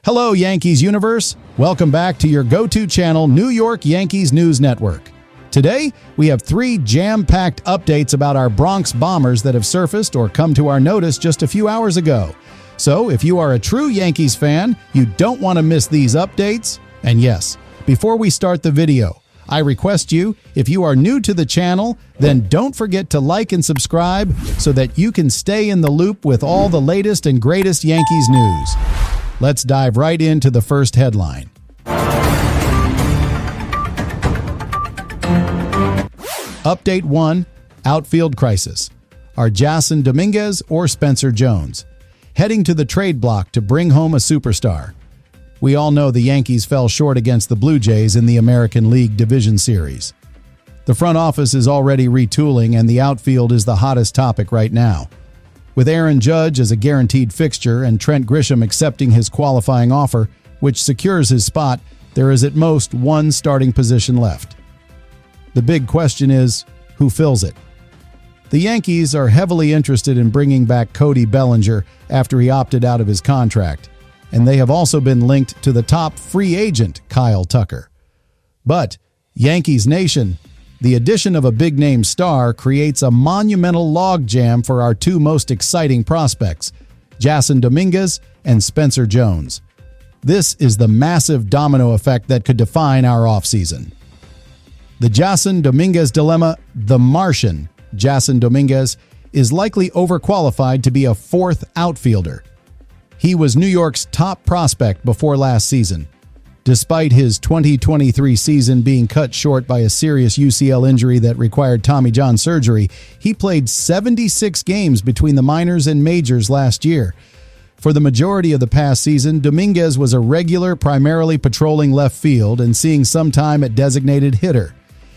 Hello, Yankees universe. Welcome back to your go-to channel, New York Yankees News Network. Today, we have 3 jam-packed updates about our Bronx Bombers that have surfaced or come to our notice just a few hours ago. So, if you are a true Yankees fan, you don't want to miss these updates. And yes, before we start the video, I request you, if you are new to the channel, then don't forget to like and subscribe so that you can stay in the loop with all the latest and greatest Yankees news. Let's dive right into the first headline. Update 1, Outfield Crisis. Are Jasson Domínguez or Spencer Jones heading to the trade block to bring home a superstar? We all know the Yankees fell short against the Blue Jays in the American League Division Series. The front office is already retooling, and the outfield is the hottest topic right now. With Aaron Judge as a guaranteed fixture and Trent Grisham accepting his qualifying offer, which secures his spot, there is at most one starting position left. The big question is, who fills it? The Yankees are heavily interested in bringing back Cody Bellinger after he opted out of his contract, and they have also been linked to the top free agent, Kyle Tucker. But, Yankees Nation, the addition of a big-name star creates a monumental logjam for our 2 most exciting prospects, Jasson Domínguez and Spencer Jones. This is the massive domino effect that could define our offseason. The Jasson Domínguez dilemma: the Martian, Jasson Domínguez, is likely overqualified to be a 4th outfielder. He was New York's top prospect before last season. Despite his 2023 season being cut short by a serious UCL injury that required Tommy John surgery, he played 76 games between the minors and majors last year. For the majority of the past season, Domínguez was a regular, primarily patrolling left field and seeing some time at designated hitter.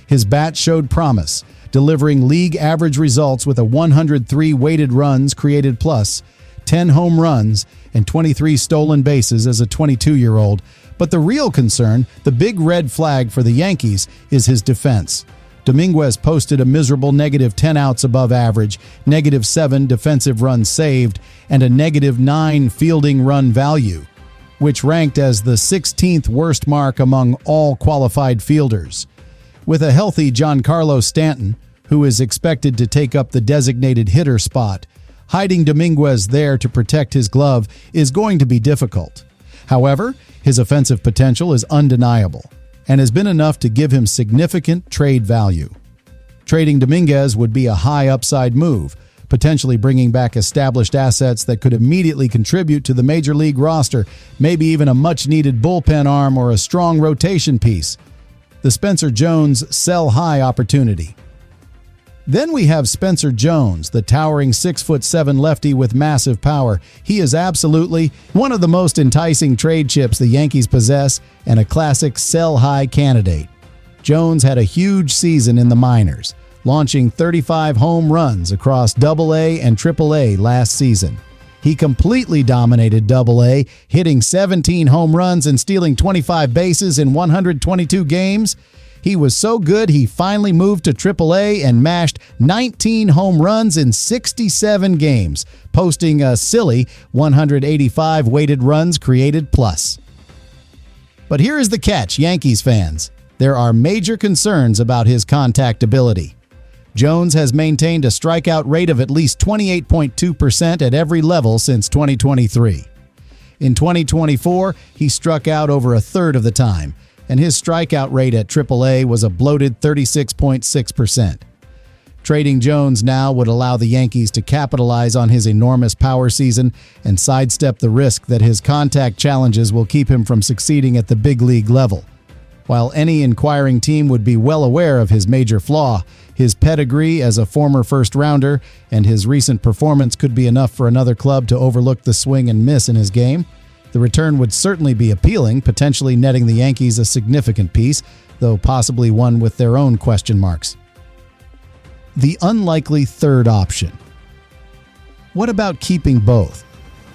His bat showed promise, delivering league average results with a 103 weighted runs created plus, 10 home runs, and 23 stolen bases as a 22-year-old. But the real concern, the big red flag for the Yankees, is his defense. Domínguez posted a miserable -10 outs above average, -7 defensive runs saved, and a -9 fielding run value, which ranked as the 16th worst mark among all qualified fielders. With a healthy Giancarlo Stanton, who is expected to take up the designated hitter spot, hiding Domínguez there to protect his glove is going to be difficult. However, his offensive potential is undeniable and has been enough to give him significant trade value. Trading Domínguez would be a high upside move, potentially bringing back established assets that could immediately contribute to the major league roster, maybe even a much-needed bullpen arm or a strong rotation piece. The Spencer Jones sell-high opportunity. Then we have Spencer Jones, the towering 6'7" lefty with massive power. He is absolutely one of the most enticing trade chips the Yankees possess and a classic sell-high candidate. Jones had a huge season in the minors, launching 35 home runs across AA and AAA last season. He completely dominated AA, hitting 17 home runs and stealing 25 bases in 122 games. He was so good he finally moved to AAA and mashed 19 home runs in 67 games, posting a silly 185 weighted runs created plus. But here is the catch, Yankees fans. There are major concerns about his contact ability. Jones has maintained a strikeout rate of at least 28.2% at every level since 2023. In 2024, he struck out over a third of the time, and his strikeout rate at AAA was a bloated 36.6%. Trading Jones now would allow the Yankees to capitalize on his enormous power season and sidestep the risk that his contact challenges will keep him from succeeding at the big league level. While any inquiring team would be well aware of his major flaw, his pedigree as a former first-rounder and his recent performance could be enough for another club to overlook the swing and miss in his game. The return would certainly be appealing, potentially netting the Yankees a significant piece, though possibly one with their own question marks. The unlikely third option. What about keeping both?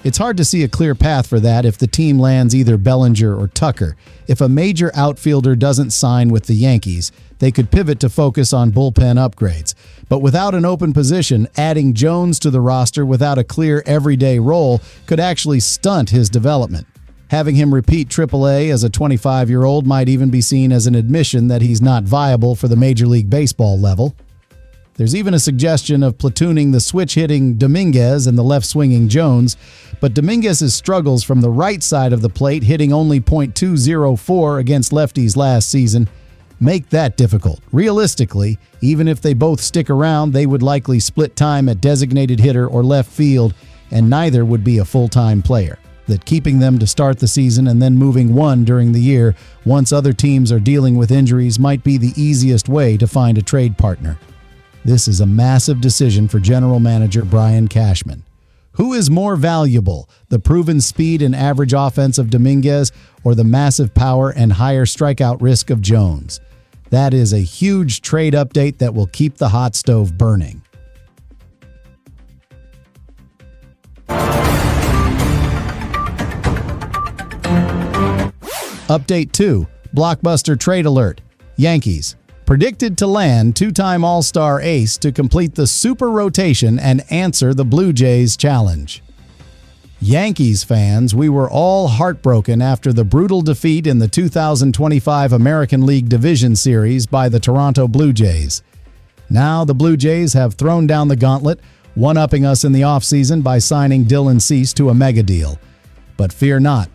It's hard to see a clear path for that if the team lands either Bellinger or Tucker. If a major outfielder doesn't sign with the Yankees, they could pivot to focus on bullpen upgrades. But without an open position, adding Jones to the roster without a clear everyday role could actually stunt his development. Having him repeat AAA as a 25-year-old might even be seen as an admission that he's not viable for the Major League Baseball level. There's even a suggestion of platooning the switch-hitting Domínguez and the left-swinging Jones, but Domínguez's struggles from the right side of the plate, hitting only .204 against lefties last season, make that difficult. Realistically, even if they both stick around, they would likely split time at designated hitter or left field, and neither would be a full-time player. That keeping them to start the season and then moving one during the year once other teams are dealing with injuries might be the easiest way to find a trade partner. This is a massive decision for general manager Brian Cashman. Who is more valuable, the proven speed and average offense of Domínguez or the massive power and higher strikeout risk of Jones? That is a huge trade update that will keep the hot stove burning. Update 2. Blockbuster trade alert. Yankees. Predicted to land two-time All-Star ace to complete the super rotation and answer the Blue Jays challenge. Yankees fans, we were all heartbroken after the brutal defeat in the 2025 American League Division Series by the Toronto Blue Jays. Now the Blue Jays have thrown down the gauntlet, one-upping us in the offseason by signing Dylan Cease to a mega deal. But fear not.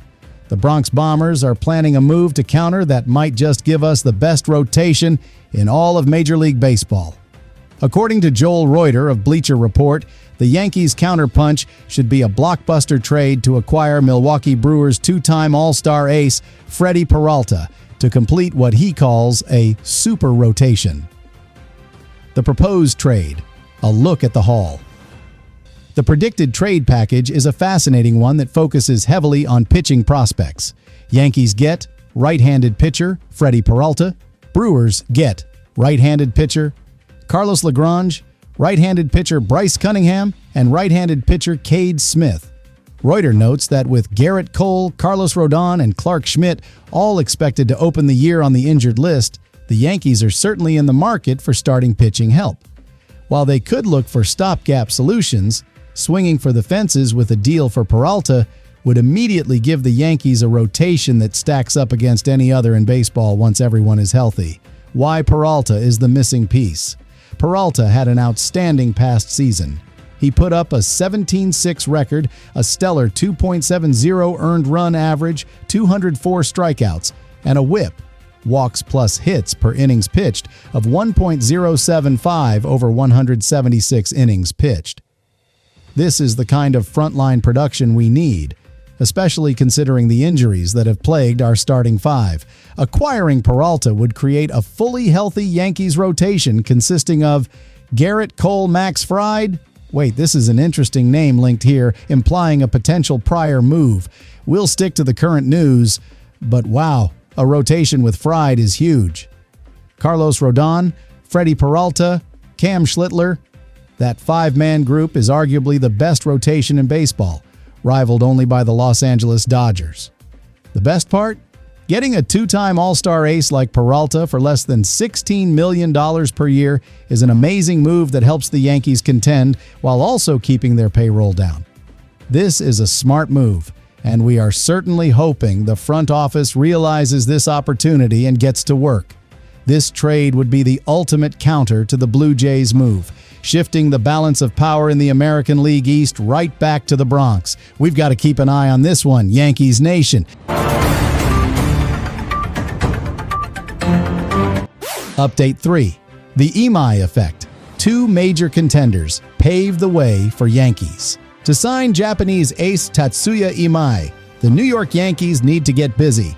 The Bronx Bombers are planning a move to counter that might just give us the best rotation in all of Major League Baseball. According to Joel Reuter of Bleacher Report, the Yankees' counterpunch should be a blockbuster trade to acquire Milwaukee Brewers' two-time All-Star ace Freddy Peralta to complete what he calls a super rotation. The proposed trade, a look at the haul. The predicted trade package is a fascinating one that focuses heavily on pitching prospects. Yankees get right-handed pitcher Freddy Peralta. Brewers get right-handed pitcher Carlos Lagrange, right-handed pitcher Bryce Cunningham, and right-handed pitcher Cade Smith. Reuter notes that with Garrett Cole, Carlos Rodon, and Clark Schmidt all expected to open the year on the injured list, the Yankees are certainly in the market for starting pitching help. While they could look for stopgap solutions, swinging for the fences with a deal for Peralta would immediately give the Yankees a rotation that stacks up against any other in baseball once everyone is healthy. Why Peralta is the missing piece. Peralta had an outstanding past season. He put up a 17-6 record, a stellar 2.70 earned run average, 204 strikeouts, and a whip, walks plus hits per innings pitched, of 1.075 over 176 innings pitched. This is the kind of frontline production we need, especially considering the injuries that have plagued our starting five. Acquiring Peralta would create a fully healthy Yankees rotation consisting of Garrett Cole, Max Fried. Wait, this is an interesting name linked here, implying a potential prior move. We'll stick to the current news, but wow, a rotation with Fried is huge. Carlos Rodon, Freddy Peralta, Cam Schlittler. That five-man group is arguably the best rotation in baseball, rivaled only by the Los Angeles Dodgers. The best part? Getting a two-time All-Star ace like Peralta for less than $16 million per year is an amazing move that helps the Yankees contend while also keeping their payroll down. This is a smart move, and we are certainly hoping the front office realizes this opportunity and gets to work. This trade would be the ultimate counter to the Blue Jays' move, shifting the balance of power in the American League East right back to the Bronx. We've got to keep an eye on this one, Yankees Nation. Update 3. The Imai effect. Two major contenders paved the way for Yankees. To sign Japanese ace Tatsuya Imai, the New York Yankees need to get busy.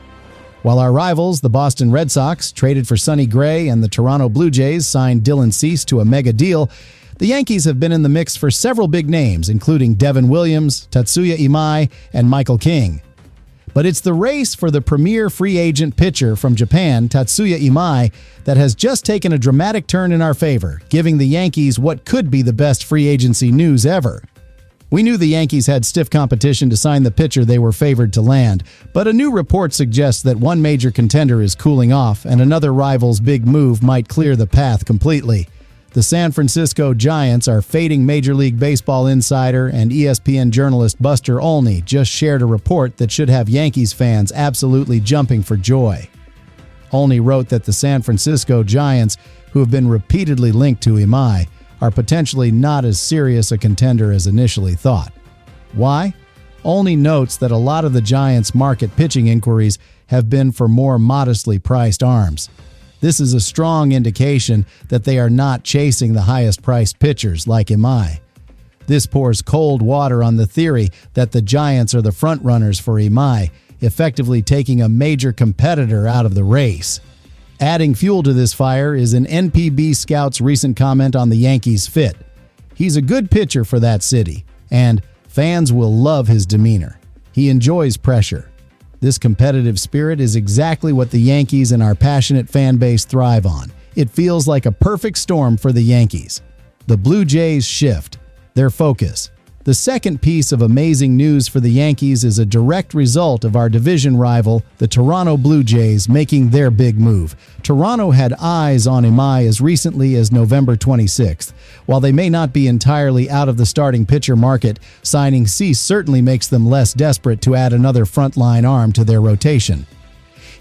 While our rivals, the Boston Red Sox, traded for Sonny Gray and the Toronto Blue Jays signed Dylan Cease to a mega deal, the Yankees have been in the mix for several big names, including Devin Williams, Tatsuya Imai, and Michael King. But it's the race for the premier free agent pitcher from Japan, Tatsuya Imai, that has just taken a dramatic turn in our favor, giving the Yankees what could be the best free agency news ever. We knew the Yankees had stiff competition to sign the pitcher they were favored to land, but a new report suggests that one major contender is cooling off and another rival's big move might clear the path completely. The San Francisco Giants are fading Major League Baseball insider and ESPN journalist Buster Olney just shared a report that should have Yankees fans absolutely jumping for joy. Olney wrote that the San Francisco Giants, who have been repeatedly linked to Imai, are potentially not as serious a contender as initially thought. Why? Olney notes that a lot of the Giants' market pitching inquiries have been for more modestly priced arms. This is a strong indication that they are not chasing the highest-priced pitchers like Imai. This pours cold water on the theory that the Giants are the front-runners for Imai, effectively taking a major competitor out of the race. Adding fuel to this fire is an NPB scout's recent comment on the Yankees' fit. He's a good pitcher for that city, and fans will love his demeanor. He enjoys pressure. This competitive spirit is exactly what the Yankees and our passionate fan base thrive on. It feels like a perfect storm for the Yankees. The Blue Jays shift their focus. The second piece of amazing news for the Yankees is a direct result of our division rival, the Toronto Blue Jays, making their big move. Toronto had eyes on Imai as recently as November 26th. While they may not be entirely out of the starting pitcher market, signing Cease certainly makes them less desperate to add another frontline arm to their rotation.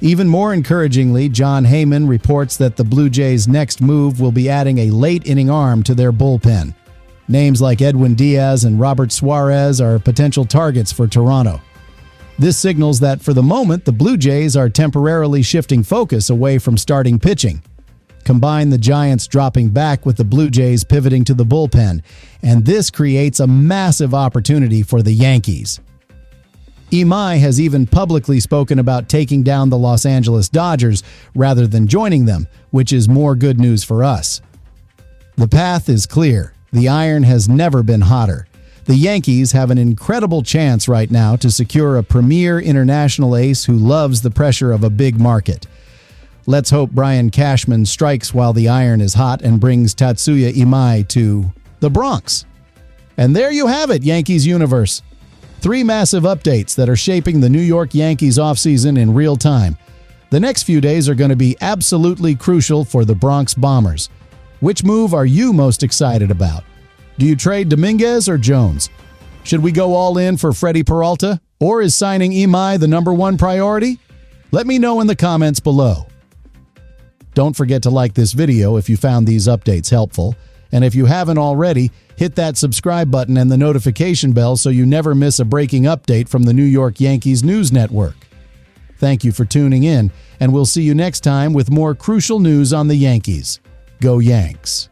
Even more encouragingly, John Heyman reports that the Blue Jays' next move will be adding a late-inning arm to their bullpen. Names like Edwin Diaz and Robert Suarez are potential targets for Toronto. This signals that for the moment, the Blue Jays are temporarily shifting focus away from starting pitching. Combine the Giants dropping back with the Blue Jays pivoting to the bullpen, and this creates a massive opportunity for the Yankees. Imai has even publicly spoken about taking down the Los Angeles Dodgers rather than joining them, which is more good news for us. The path is clear. The iron has never been hotter. The Yankees have an incredible chance right now to secure a premier international ace who loves the pressure of a big market. Let's hope Brian Cashman strikes while the iron is hot and brings Tatsuya Imai to the Bronx. And there you have it, Yankees universe. 3 massive updates that are shaping the New York Yankees offseason in real time. The next few days are going to be absolutely crucial for the Bronx Bombers. Which move are you most excited about? Do you trade Domínguez or Jones? Should we go all in for Freddy Peralta? Or is signing Imai the #1 priority? Let me know in the comments below. Don't forget to like this video if you found these updates helpful. And if you haven't already, hit that subscribe button and the notification bell so you never miss a breaking update from the New York Yankees News Network. Thank you for tuning in, and we'll see you next time with more crucial news on the Yankees. Go Yanks!